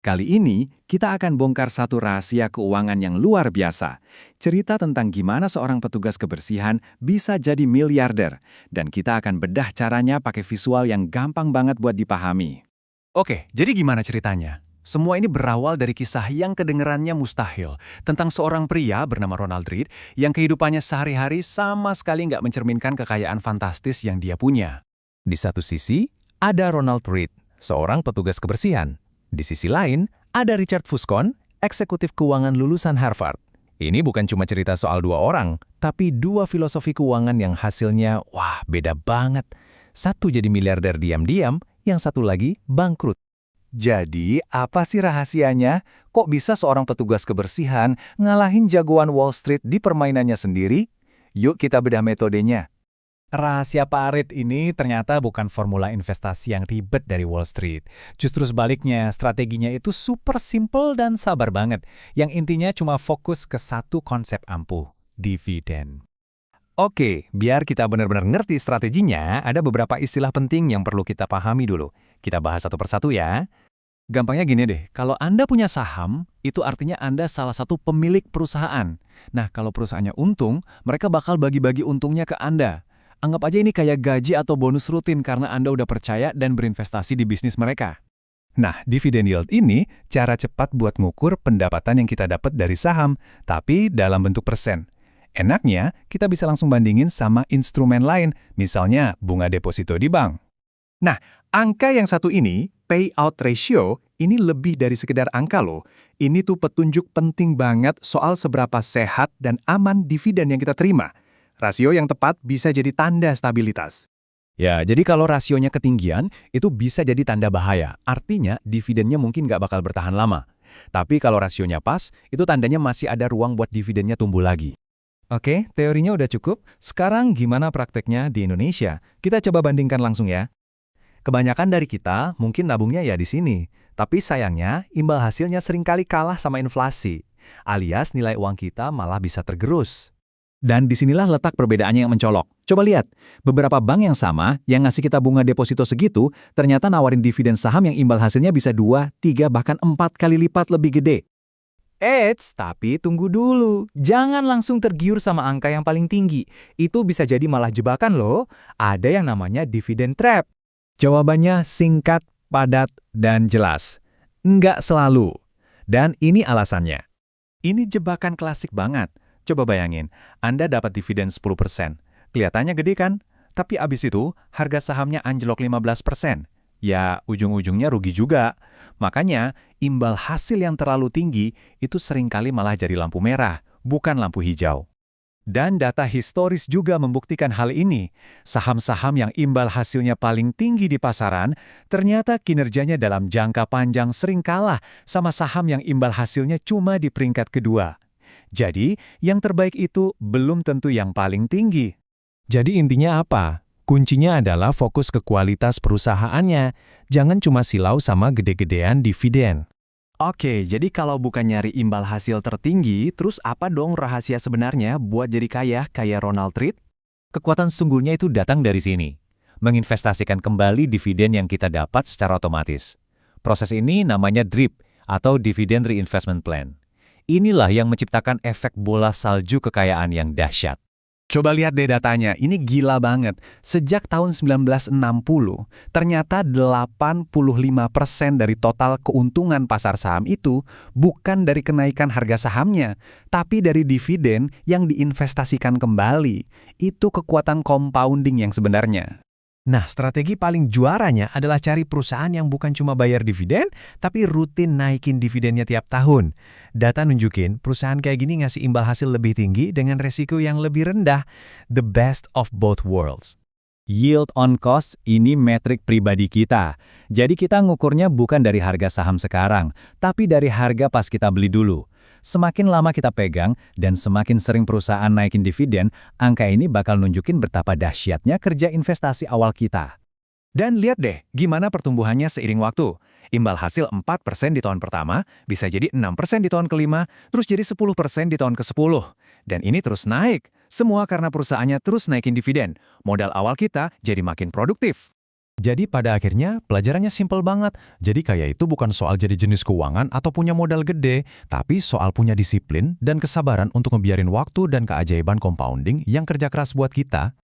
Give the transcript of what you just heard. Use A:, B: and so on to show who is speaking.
A: Kali ini, kita akan bongkar satu rahasia keuangan yang luar biasa. Cerita tentang gimana seorang petugas kebersihan bisa jadi miliarder. Dan kita akan bedah caranya pakai visual yang gampang banget buat dipahami.
B: Oke, jadi gimana ceritanya? Semua ini berawal dari kisah yang kedengerannya mustahil tentang seorang pria bernama Ronald Read yang kehidupannya sehari-hari sama sekali nggak mencerminkan kekayaan fantastis yang dia punya.
C: Di satu sisi, ada Ronald Read, seorang petugas kebersihan. Di sisi lain, ada Richard Fuscon, eksekutif keuangan lulusan Harvard. Ini bukan cuma cerita soal dua orang, tapi dua filosofi keuangan yang hasilnya, wah, beda banget. Satu jadi miliarder diam-diam, yang satu lagi bangkrut.
D: Jadi, apa sih rahasianya? Kok bisa seorang petugas kebersihan ngalahin jagoan Wall Street di permainannya sendiri? Yuk kita bedah metodenya.
B: Rahasia Pak Read ini ternyata bukan formula investasi yang ribet dari Wall Street. Justru sebaliknya, strateginya itu super simple dan sabar banget. Yang intinya cuma fokus ke satu konsep ampuh, dividen.
C: Oke, biar kita benar-benar ngerti strateginya, ada beberapa istilah penting yang perlu kita pahami dulu. Kita bahas satu persatu ya.
B: Gampangnya gini deh, kalau Anda punya saham, itu artinya Anda salah satu pemilik perusahaan. Nah, kalau perusahaannya untung, mereka bakal bagi-bagi untungnya ke Anda. Anggap aja ini kayak gaji atau bonus rutin karena Anda udah percaya dan berinvestasi di bisnis mereka.
C: Nah, dividend yield ini cara cepat buat ngukur pendapatan yang kita dapat dari saham, tapi dalam bentuk persen. Enaknya, kita bisa langsung bandingin sama instrumen lain, misalnya bunga deposito di bank.
A: Nah, angka yang satu ini, payout ratio, ini lebih dari sekedar angka loh. Ini tuh petunjuk penting banget soal seberapa sehat dan aman dividen yang kita terima. Rasio yang tepat bisa jadi tanda stabilitas.
B: Ya, jadi kalau rasionya ketinggian, itu bisa jadi tanda bahaya. Artinya, dividennya mungkin nggak bakal bertahan lama. Tapi kalau rasionya pas, itu tandanya masih ada ruang buat dividennya tumbuh lagi.
D: Oke, teorinya udah cukup. Sekarang gimana prakteknya di Indonesia? Kita coba bandingkan langsung ya. Kebanyakan dari kita mungkin nabungnya ya di sini. Tapi sayangnya, imbal hasilnya seringkali kalah sama inflasi. Alias nilai uang kita malah bisa tergerus.
A: Dan disinilah letak perbedaannya yang mencolok. Coba lihat, beberapa bank yang sama, yang ngasih kita bunga deposito segitu, ternyata nawarin dividen saham yang imbal hasilnya bisa 2, 3, bahkan 4 kali lipat lebih gede.
D: Eits, tapi tunggu dulu. Jangan langsung tergiur sama angka yang paling tinggi. Itu bisa jadi malah jebakan loh. Ada yang namanya dividen trap.
C: Jawabannya singkat, padat, dan jelas. Enggak selalu. Dan ini alasannya.
A: Ini jebakan klasik banget. Coba bayangin, Anda dapat dividen 10%. Kelihatannya gede kan? Tapi abis itu, harga sahamnya anjlok 15%. Ya, ujung-ujungnya rugi juga. Makanya, imbal hasil yang terlalu tinggi itu seringkali malah jadi lampu merah, bukan lampu hijau. Dan data historis juga membuktikan hal ini. Saham-saham yang imbal hasilnya paling tinggi di pasaran, ternyata kinerjanya dalam jangka panjang sering kalah sama saham yang imbal hasilnya cuma di peringkat kedua. Jadi, yang terbaik itu belum tentu yang paling tinggi.
C: Jadi intinya apa? Kuncinya adalah fokus ke kualitas perusahaannya. Jangan cuma silau sama gede-gedean dividen.
A: Oke, jadi kalau bukan nyari imbal hasil tertinggi, terus apa dong rahasia sebenarnya buat jadi kaya kayak Ronald Read?
B: Kekuatan sesungguhnya itu datang dari sini. Menginvestasikan kembali dividen yang kita dapat secara otomatis. Proses ini namanya DRIP atau Dividend Reinvestment Plan. Inilah yang menciptakan efek bola salju kekayaan yang dahsyat.
A: Coba lihat deh datanya, ini gila banget. Sejak tahun 1960, ternyata 85% dari total keuntungan pasar saham itu bukan dari kenaikan harga sahamnya, tapi dari dividen yang diinvestasikan kembali. Itu kekuatan compounding yang sebenarnya.
C: Nah, strategi paling juaranya adalah cari perusahaan yang bukan cuma bayar dividen, tapi rutin naikin dividennya tiap tahun. Data nunjukin perusahaan kayak gini ngasih imbal hasil lebih tinggi dengan resiko yang lebih rendah. The best of both worlds.
A: Yield on cost ini metrik pribadi kita. Jadi kita ngukurnya bukan dari harga saham sekarang, tapi dari harga pas kita beli dulu. Semakin lama kita pegang dan semakin sering perusahaan naikin dividen, angka ini bakal nunjukin betapa dahsyatnya kerja investasi awal kita. Dan lihat deh, gimana pertumbuhannya seiring waktu. Imbal hasil 4% di tahun pertama, bisa jadi 6% di tahun kelima, terus jadi 10% di tahun ke-10. Dan ini terus naik, semua karena perusahaannya terus naikin dividen. Modal awal kita jadi makin produktif.
C: Jadi pada akhirnya pelajarannya simpel banget. Jadi kayak itu bukan soal jadi jenis keuangan atau punya modal gede, tapi soal punya disiplin dan kesabaran untuk ngebiarin waktu dan keajaiban compounding yang kerja keras buat kita.